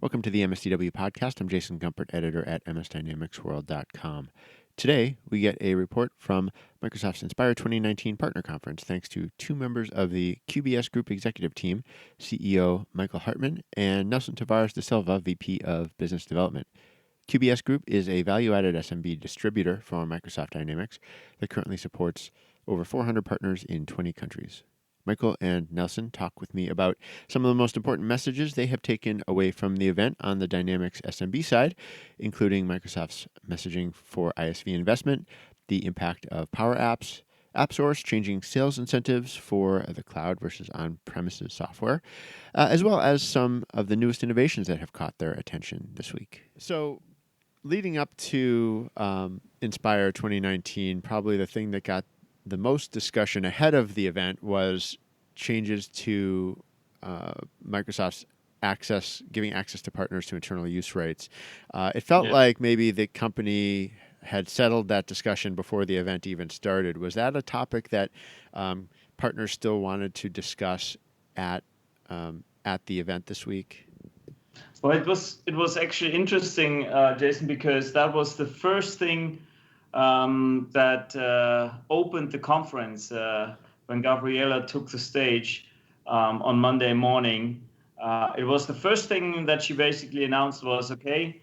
Welcome to the MSDW Podcast. I'm Jason Gumpert, editor at msdynamicsworld.com. Today, we get a report from Microsoft's Inspire 2019 Partner Conference, thanks to two members of the QBS Group executive team, CEO Michael Hartmann and Nelson Tavares de Silva, VP of Business Development. QBS Group is a value-added SMB distributor for Microsoft Dynamics that currently supports over 400 partners in 20 countries. Michael and Nelson talk with me about some of the most important messages they have taken away from the event on the Dynamics SMB side, including Microsoft's messaging for ISV investment, the impact of Power Apps, AppSource changing sales incentives for the cloud versus on-premises software, as well as some of the newest innovations that have caught their attention this week. So, leading up to Inspire 2019, probably the thing that got the most discussion ahead of the event was changes to Microsoft's giving access to partners to internal use rights. It felt like maybe the company had settled that discussion before the event even started. Was that a topic that partners still wanted to discuss at the event this week? Well, it was actually interesting, Jason, because that was the first thing that opened the conference when Gabriela took the stage on Monday morning. It was the first thing that she basically announced was, okay,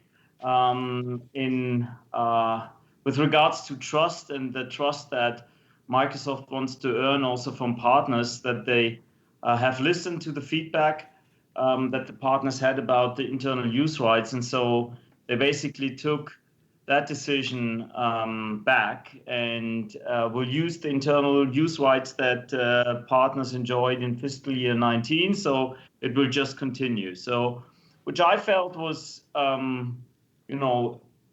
with regards to trust and the trust that Microsoft wants to earn also from partners, that they have listened to the feedback that the partners had about the internal use rights. And so they basically took that decision back and will use the internal use rights that partners enjoyed in fiscal year 19. So it will just continue. So, which I felt was,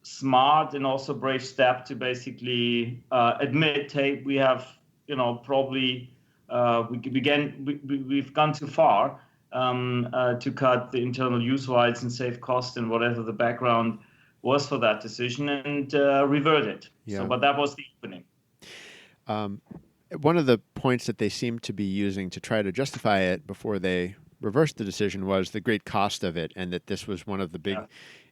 smart and also brave step to basically admit, hey, we have, probably we've gone too far to cut the internal use rights and save cost and whatever the background was for that decision, and revert it. Yeah. So, but that was the opening. One of the points that they seemed to be using to try to justify it before they reversed the decision was the great cost of it, and that this was one of the big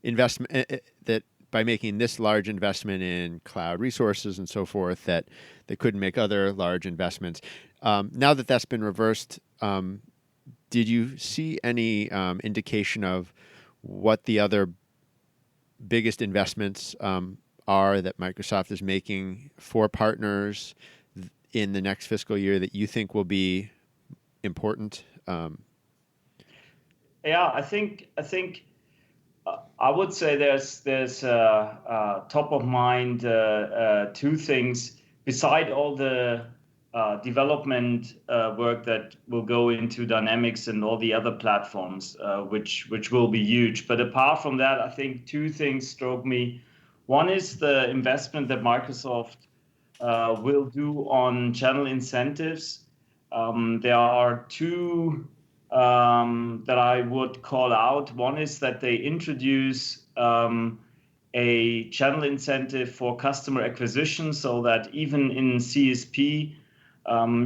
investment that by making this large investment in cloud resources and so forth, that they couldn't make other large investments. Now that that's been reversed, did you see any indication of what the other biggest investments are that Microsoft is making for partners in the next fiscal year that you think will be important? I think I would say there's top of mind two things beside all the development work that will go into Dynamics and all the other platforms, which will be huge. But apart from that, I think two things struck me. One is the investment that Microsoft will do on channel incentives. There are two that I would call out. One is that they introduce a channel incentive for customer acquisition, so that even in CSP,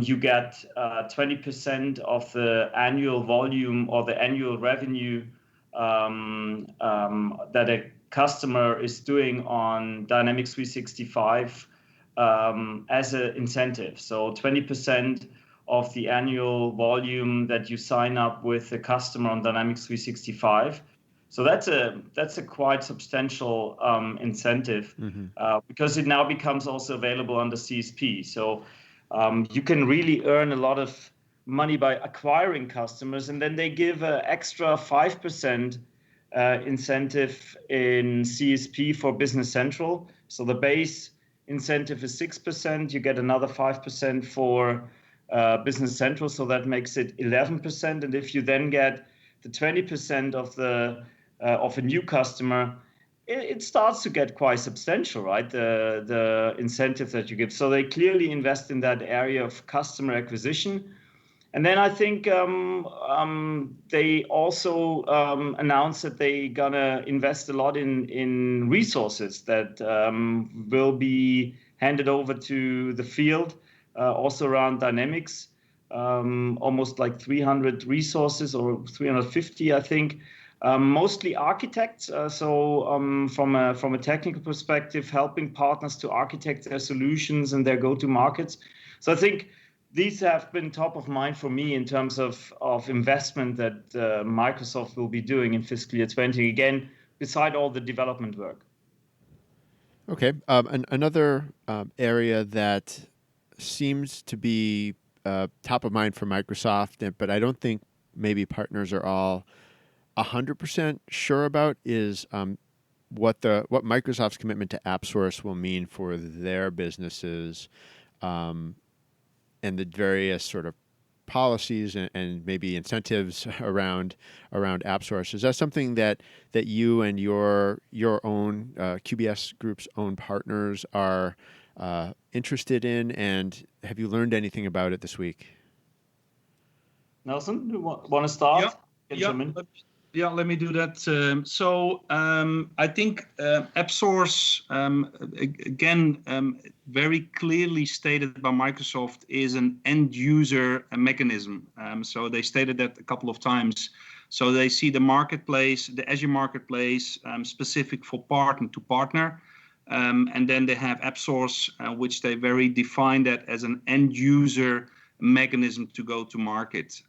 you get 20% of the annual volume or the annual revenue that a customer is doing on Dynamics 365 as an incentive. So 20% of the annual volume that you sign up with a customer on Dynamics 365. So that's a quite substantial incentive because it now becomes also available under CSP. So you can really earn a lot of money by acquiring customers, and then they give an extra 5% incentive in CSP for Business Central. So the base incentive is 6%. You get another 5% for Business Central, so that makes it 11%. And if you then get the 20% of a new customer, it starts to get quite substantial, right? The incentive that you give. So they clearly invest in that area of customer acquisition. And then I think they also announced that they're gonna invest a lot in resources that will be handed over to the field, also around Dynamics, almost like 300 resources or 350, I think. Mostly architects. From a technical perspective, helping partners to architect their solutions and their go-to markets. So I think these have been top of mind for me in terms of investment that Microsoft will be doing in fiscal year 20, again, beside all the development work. Okay. Another area that seems to be top of mind for Microsoft, but I don't think maybe partners are all 100% sure about is what Microsoft's commitment to AppSource will mean for their businesses, and the various sort of policies and maybe incentives around AppSource. Is that something that you and your own QBS Group's own partners are interested in, and have you learned anything about it this week? Nelson, you want to start? Let me do that. I think AppSource, again, very clearly stated by Microsoft, is an end user mechanism. So they stated that a couple of times. So they see the marketplace, the Azure marketplace, specific for partner to partner. And then they have AppSource, which they very define that as an end user mechanism to go to market.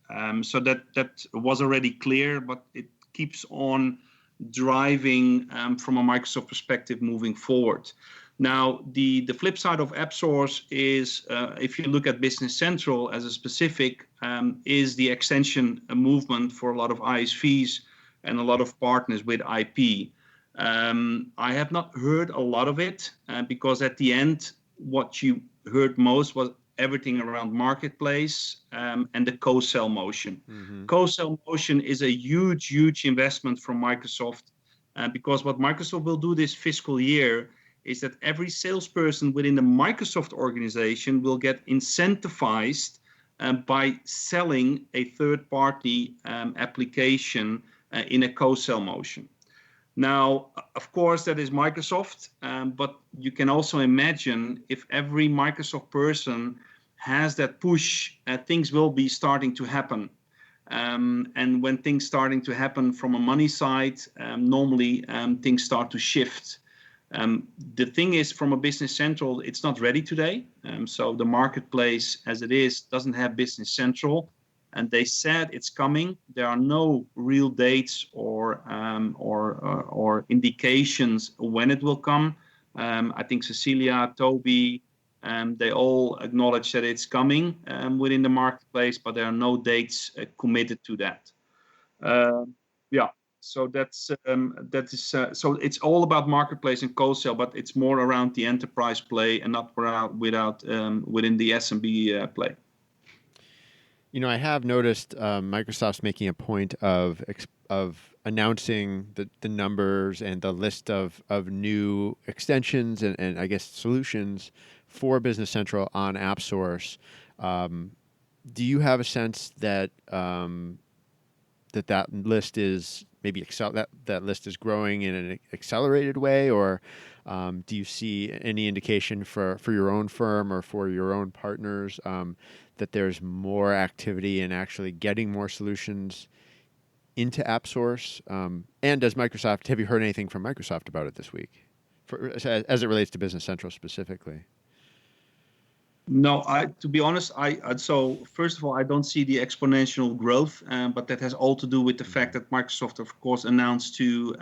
So that was already clear, but it keeps on driving from a Microsoft perspective moving forward. Now, the flip side of AppSource is, if you look at Business Central as a specific, is the extension movement for a lot of ISVs and a lot of partners with IP. I have not heard a lot of it because at the end, what you heard most was everything around marketplace and the co-sell motion. Mm-hmm. Co-sell motion is a huge investment from Microsoft because what Microsoft will do this fiscal year is that every salesperson within the Microsoft organization will get incentivized by selling a third-party application in a co-sell motion. Now, of course, that is Microsoft, but you can also imagine if every Microsoft person has that push, things will be starting to happen. And when things starting to happen from a money side, normally things start to shift. The thing is, from a Business Central, it's not ready today. So the marketplace as it is doesn't have Business Central. And they said it's coming. There are no real dates or indications when it will come. I think Cecilia, Toby, they all acknowledge that it's coming within the marketplace, but there are no dates committed to that. So that is so it's all about marketplace and co-sell, but it's more around the enterprise play and not within the SMB play. You know, I have noticed Microsoft's making a point of announcing the numbers and the list of new extensions and I guess solutions for Business Central on AppSource. Do you have a sense that that list is maybe that list is growing in an accelerated way, or do you see any indication for your own firm or for your own partners that there's more activity in actually getting more solutions into AppSource? And does Microsoft, have you heard anything from Microsoft about it this week, as it relates to Business Central specifically? No, to be honest, so first of all, I don't see the exponential growth, but that has all to do with the fact that Microsoft, of course, announced to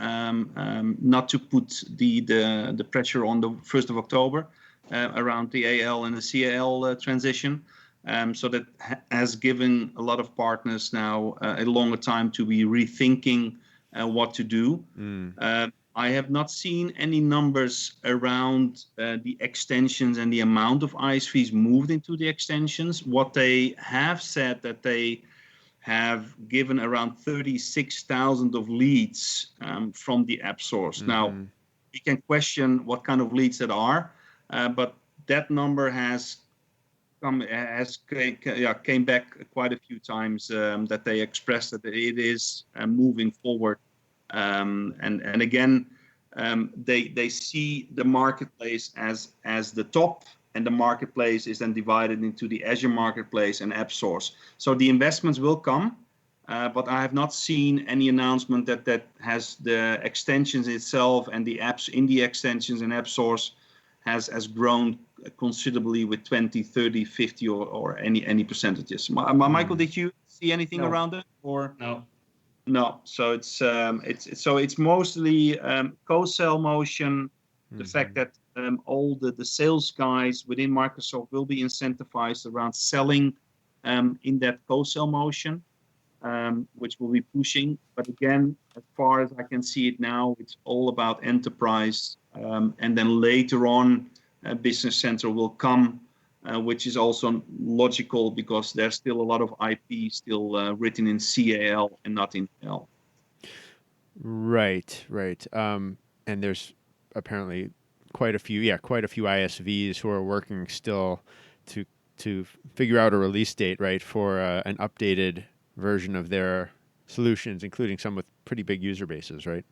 not to put the pressure on the 1st of October around the AL and the CAL transition. So that has given a lot of partners now a longer time to be rethinking what to do. I have not seen any numbers around the extensions and the amount of ISVs moved into the extensions. What they have said that they have given around 36,000 of leads from the AppSource. Mm-hmm. Now, we can question what kind of leads that are, but that number came back quite a few times that they expressed that it is moving forward. And again, they see the marketplace as the top, and the marketplace is then divided into the Azure marketplace and AppSource. So the investments will come, but I have not seen any announcement that has the extensions itself and the apps in the extensions and AppSource has grown considerably with 20, 30, 50 or any percentages. Michael, did you see anything around it or No? No, so it's mostly co-sell motion. The fact that all the sales guys within Microsoft will be incentivized around selling in that co-sell motion, which will be pushing. But again, as far as I can see it now, it's all about enterprise, and then later on, Business Central will come. Which is also logical because there's still a lot of IP still written in CAL and not in L. Right. And there's apparently quite a few ISVs who are working still to figure out a release date, right, for an updated version of their solutions, including some with pretty big user bases, right?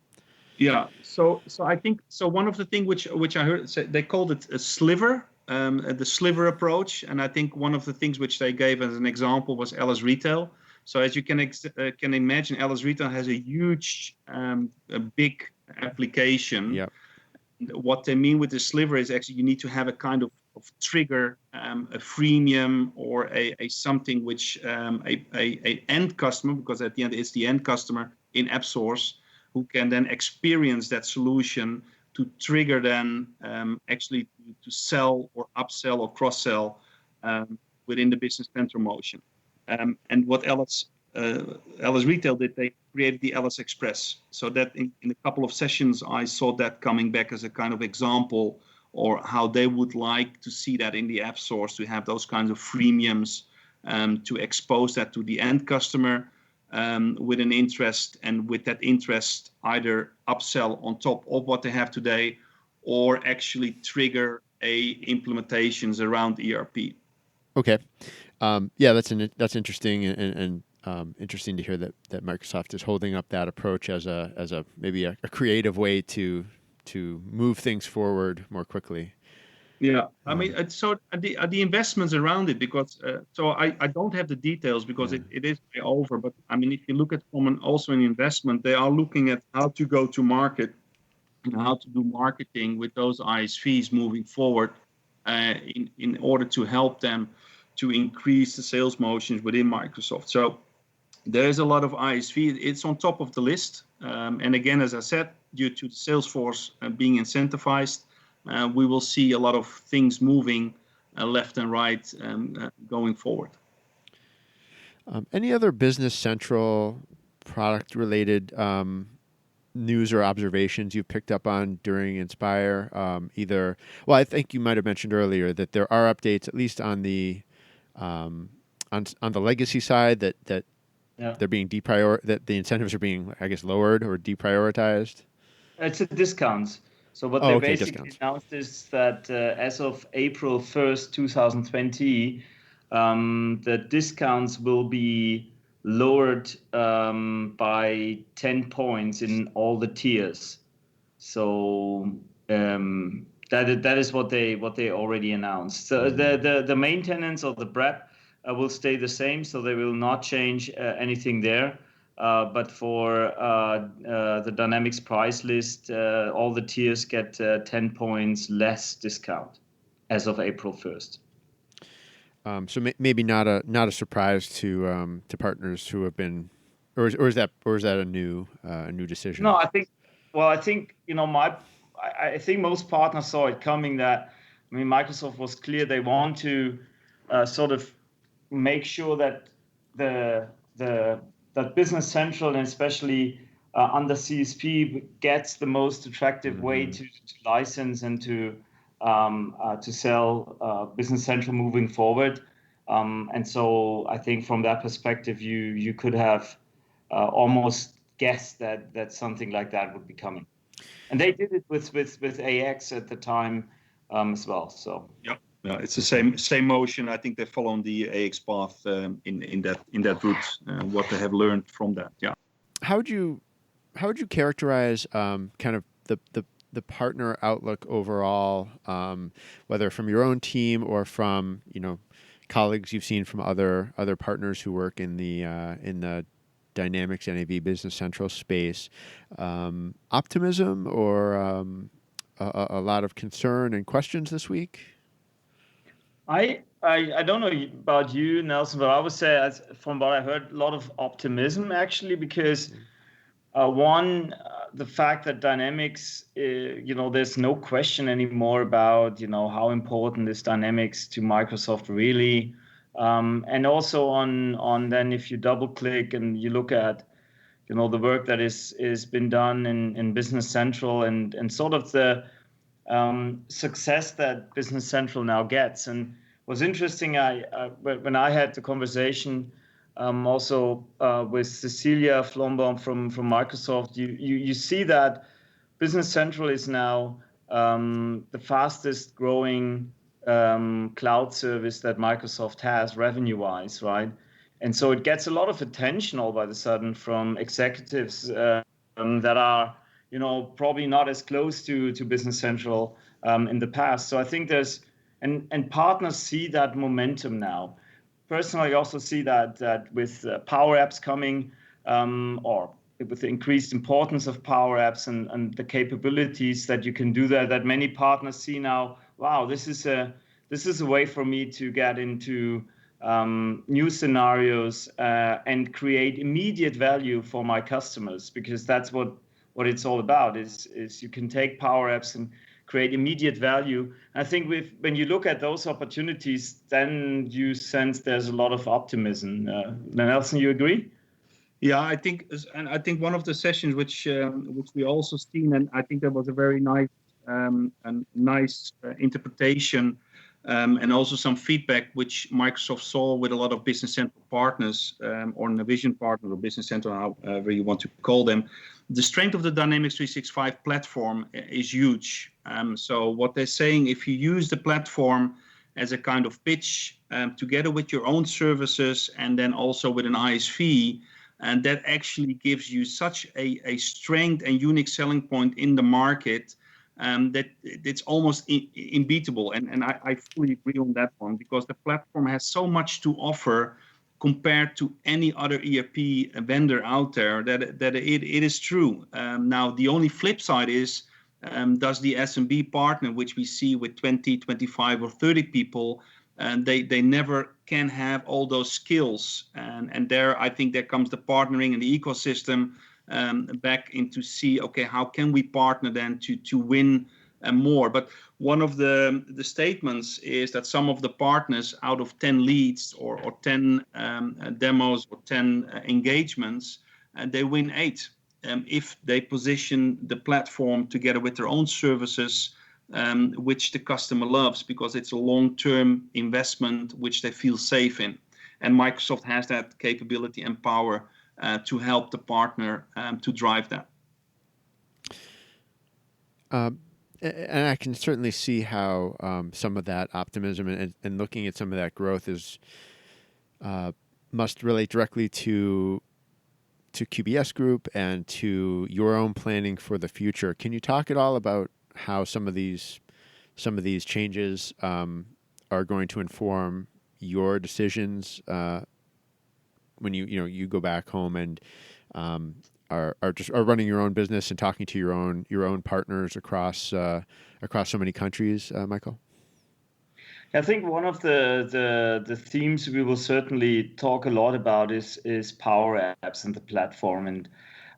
Yeah. So I think one of the things which I heard, they called it a sliver. The sliver approach, and I think one of the things which they gave as an example was Alice Retail. So as you can imagine, Alice Retail has a huge, a big application. Yep. What they mean with the sliver is actually you need to have a kind of trigger, a freemium or a something which a end customer, because at the end it's the end customer in AppSource who can then experience that solution to trigger then actually to sell or upsell or cross-sell within the Business Central motion. And what Alice Retail did, they created the Alice Express. So that in a couple of sessions, I saw that coming back as a kind of example or how they would like to see that in the AppSource, to have those kinds of freemiums, to expose that to the end customer, with an interest, and with that interest either upsell on top of what they have today or actually trigger implementations around ERP. Okay. Yeah, that's interesting and interesting to hear that Microsoft is holding up that approach as a maybe a creative way to move things forward more quickly. Yeah, I mean, so the investments around it, because so I don't have the details because it is over. But I mean, if you look at also an investment, they are looking at how to go to market and how to do marketing with those ISVs moving forward, in order to help them to increase the sales motions within Microsoft. So there is a lot of ISV. It's on top of the list, and again, as I said, due to the sales force being incentivized. We will see a lot of things moving left and right going forward. Any other Business Central product-related news or observations you've picked up on during Inspire? I think you might have mentioned earlier that there are updates, at least on the on the legacy side, that they're being that the incentives are being, I guess, lowered or deprioritized. It's a discount. So what they basically announced is that as of April 1st, 2020, the discounts will be lowered by 10 points in all the tiers. So that is what they already announced. So the maintenance of the BREP will stay the same, so they will not change anything there. But for the Dynamics price list, all the tiers get 10 points less discount as of April 1st. So maybe not a surprise to partners who have been, or is that a new decision? No, I think I think most partners saw it coming. That, I mean, Microsoft was clear they want to sort of make sure that that Business Central, and especially under CSP, gets the most attractive way to license and to sell Business Central moving forward. And so I think from that perspective, you could have almost guessed that something like that would be coming. And they did it with AX at the time as well. So yeah, it's the same motion. I think they follow the AX path in that route. What they have learned from that. Yeah. How would you characterize kind of the partner outlook overall, whether from your own team or from colleagues you've seen from other partners who work in the Dynamics NAV Business Central space. Optimism or a lot of concern and questions this week? I don't know about you, Nelson, but I would say, from what I heard, a lot of optimism actually, because the fact that Dynamics, there's no question anymore about, how important is Dynamics to Microsoft really. And also on then if you double click and you look at, the work that is been done in Business Central and sort of the success that Business Central now gets. And what's interesting, when I had the conversation also with Cecilia Flombaum from Microsoft, you see that Business Central is now the fastest growing cloud service that Microsoft has revenue-wise, right? And so it gets a lot of attention all of a sudden from executives that are, probably not as close to Business Central in the past. So I think and partners see that momentum now. Personally, I also see that with Power Apps coming, or with the increased importance of Power Apps and the capabilities that you can do there, that many partners see now, wow, this is a way for me to get into new scenarios and create immediate value for my customers, because that's what it's all about, is you can take Power Apps and create immediate value. I think when you look at those opportunities, then you sense there's a lot of optimism. Nelson, you agree? Yeah, I think one of the sessions which we also seen, and I think that was a very nice interpretation, and also some feedback which Microsoft saw with a lot of Business Central partners, or Navision partners, or Business Central, however you want to call them. The strength of the Dynamics 365 platform is huge. So what they're saying, if you use the platform as a kind of pitch together with your own services and then also with an ISV, and that actually gives you such a strength and unique selling point in the market that it's almost unbeatable. And I fully agree on that one, because the platform has so much to offer compared to any other ERP vendor out there, that it is true. Now, the only flip side is, does the SMB partner, which we see with 20, 25 or 30 people, and they never can have all those skills. And there, I think there comes the partnering and the ecosystem back into see, okay, how can we partner then to win more? But one of the statements is that some of the partners out of 10 leads or 10 demos or 10 engagements, they win 8 if they position the platform together with their own services, which the customer loves, because it's a long-term investment which they feel safe in. And Microsoft has that capability and power to help the partner to drive that. And I can certainly see how some of that optimism and looking at some of that growth must relate directly to QBS Group and to your own planning for the future. Can you talk at all about how some of these changes are going to inform your decisions when you go back home and are running your own business and talking to your own partners across so many countries, Michael? I think one of the themes we will certainly talk a lot about is Power Apps and the platform, and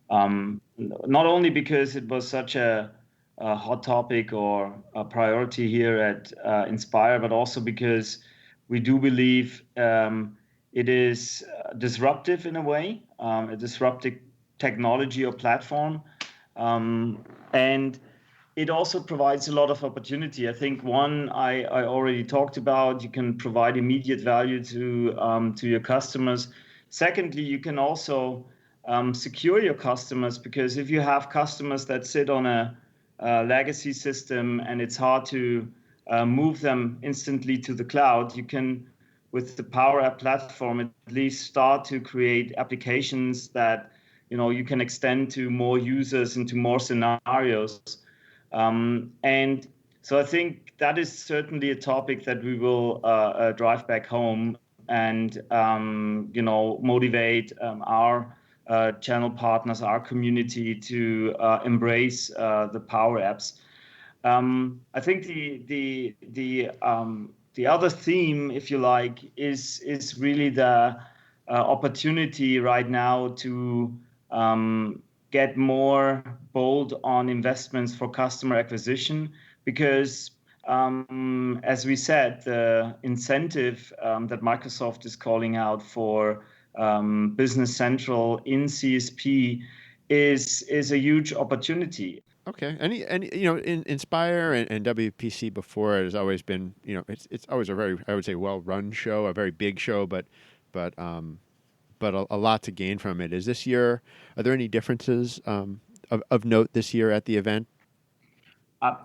not only because it was such a hot topic or a priority here at Inspire, but also because we do believe it is disruptive in a way, a disruptive technology or platform, and it also provides a lot of opportunity. I think one I already talked about. You can provide immediate value to your customers. Secondly, you can also secure your customers, because if you have customers that sit on a legacy system and it's hard to move them instantly to the cloud, you can, with the Power App platform, at least start to create applications that you can extend to more users and to more scenarios. And so I think that is certainly a topic that we will drive back home and motivate our channel partners, our community to embrace the Power Apps. I think the other theme, if you like, is really the opportunity right now to get more bold on investments for customer acquisition, because as we said, the incentive that Microsoft is calling out for Business Central in CSP is a huge opportunity. Okay. Any Inspire and WPC before it has always been, it's always a very, I would say, well-run show, a very big show, but a lot to gain from it. Is this year, are there any differences of note this year at the event?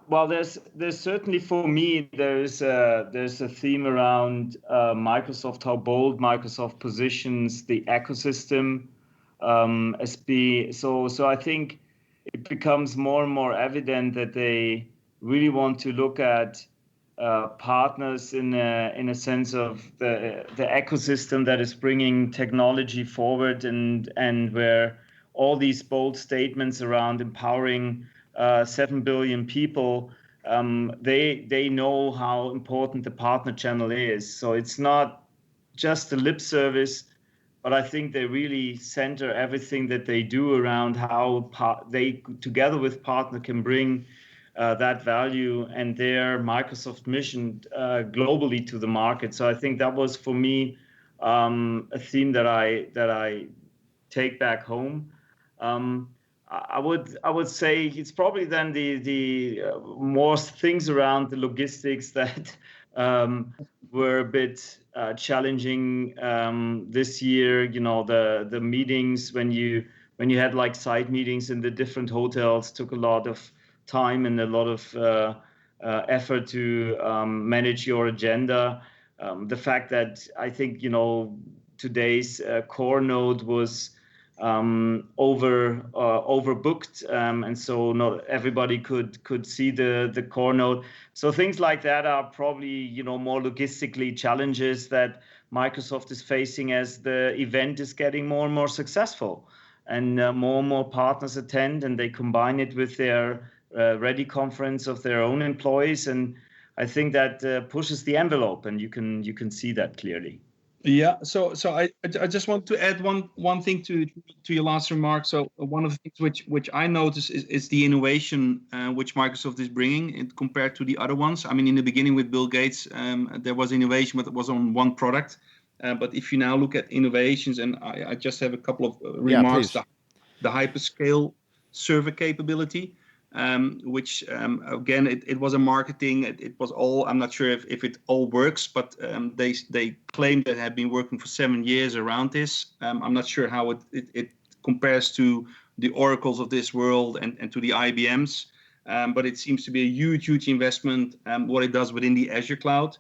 Well, there's certainly, for me, there's a theme around Microsoft, how bold Microsoft positions the ecosystem as be. So I think it becomes more and more evident that they really want to look at partners in a sense of the ecosystem that is bringing technology forward, and where all these bold statements around empowering 7 billion people, they know how important the partner channel is. So it's not just a lip service, but I think they really center everything that they do around how they, together with partner, can bring that value and their Microsoft mission globally to the market. So I think that was, for me, a theme that I take back home. I would say it's probably then the more things around the logistics that were a bit challenging this year. The meetings, when you had like side meetings in the different hotels, took a lot of time and a lot of effort to manage your agenda. The fact that I think today's core node was overbooked, and so not everybody could see the core node. So things like that are probably more logistically challenges that Microsoft is facing as the event is getting more and more successful, and more partners attend, and they combine it with their Ready conference of their own employees, and I think that pushes the envelope, and you can see that clearly. Yeah, so I just want to add one thing to your last remark. So one of the things which I notice is the innovation which Microsoft is bringing compared to the other ones. I mean, in the beginning with Bill Gates, there was innovation, but it was on one product. But if you now look at innovations, and I just have a couple of remarks, the Hyperscale server capability. Which again, it was a marketing. It was all. I'm not sure if it all works, but they claim that have been working for 7 years around this. I'm not sure how it compares to the Oracles of this world and to the IBMs, but it seems to be a huge investment. What it does within the Azure cloud.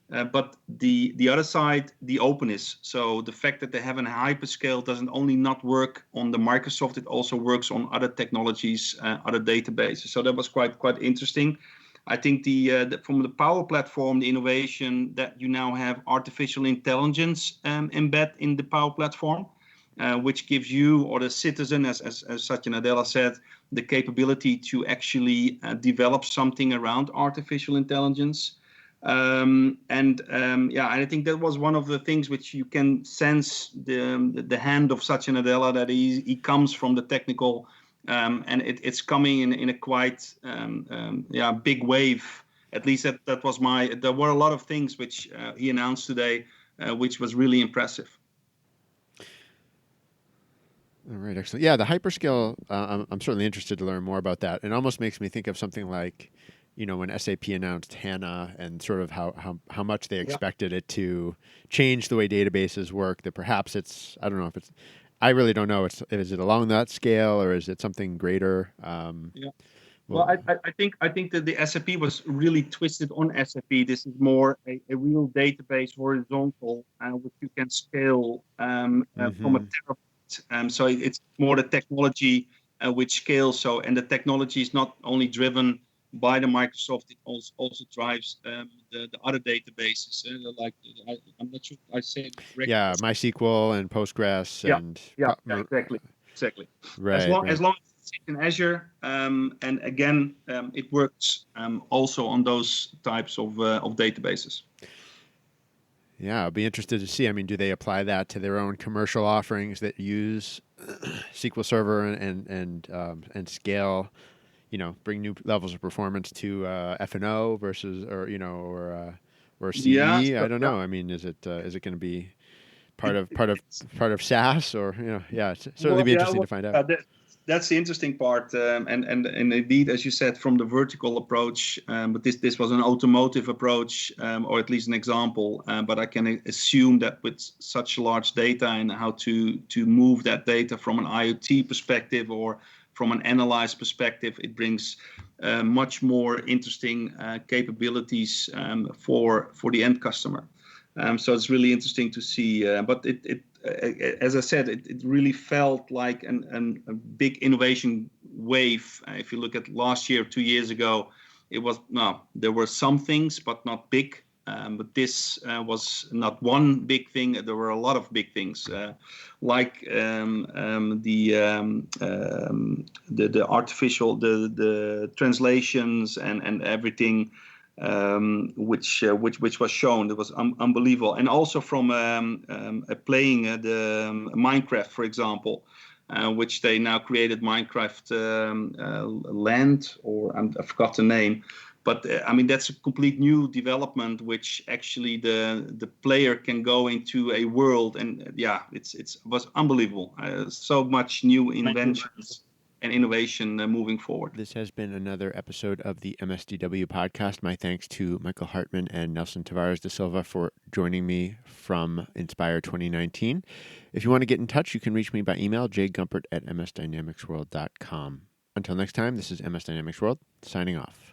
But the other side, the openness. So the fact that they have a hyperscale doesn't only not work on the Microsoft, it also works on other technologies, other databases. So that was quite interesting. I think from the Power Platform, the innovation that you now have artificial intelligence embed in the Power Platform, which gives you, or the citizen, as Satya Nadella said, the capability to actually develop something around artificial intelligence. And I think that was one of the things which you can sense the hand of Satya Nadella, that he comes from the technical, and it's coming in a quite big wave. At least that was there were a lot of things which he announced today, which was really impressive. All right, excellent. Yeah, the Hyperscale, I'm certainly interested to learn more about that. It almost makes me think of something like, when SAP announced HANA, and sort of how much they expected it to change the way databases work, that perhaps it's, I don't know if it's, I really don't know. Is it along that scale, or is it something greater? Well, I think that the SAP was really twisted on SAP. This is more a real database, horizontal, which you can scale from a terabyte. So it's more the technology which scales. So, and the technology is not only driven by the Microsoft, it also drives the other databases. I'm not sure I said it correctly. Yeah, MySQL and Postgres and exactly. Right, as long as it's in Azure, and again, it works also on those types of databases. Yeah, I'll be interested to see. I mean, do they apply that to their own commercial offerings that use SQL Server and scale? Bring new levels of performance to F&O versus, or CE. Yeah, I don't know. I mean, is it going to be part of SaaS, or it's certainly be interesting to find out. That's the interesting part, and indeed, as you said, from the vertical approach, but this was an automotive approach, or at least an example. But I can assume that with such large data and how to move that data from an IoT perspective or from an analyzed perspective, it brings much more interesting capabilities for the end customer. So it's really interesting to see. But it as I said, it really felt like a big innovation wave. If you look at last year, 2 years ago, there were some things, but not big. But this was not one big thing. There were a lot of big things, like the artificial, the translations and everything, which was shown. It was unbelievable. And also from playing the Minecraft, for example, which they now created Minecraft Land, or I forgot the name. But I mean, that's a complete new development, which actually the player can go into a world, and it was unbelievable. So much new inventions and innovation moving forward. This has been another episode of the MSDW Podcast. My thanks to Michael Hartmann and Nelson Tavares de Silva for joining me from Inspire 2019. If you want to get in touch, you can reach me by email, jgumpert@msdynamicsworld.com. Until next time, this is MS Dynamics World, signing off.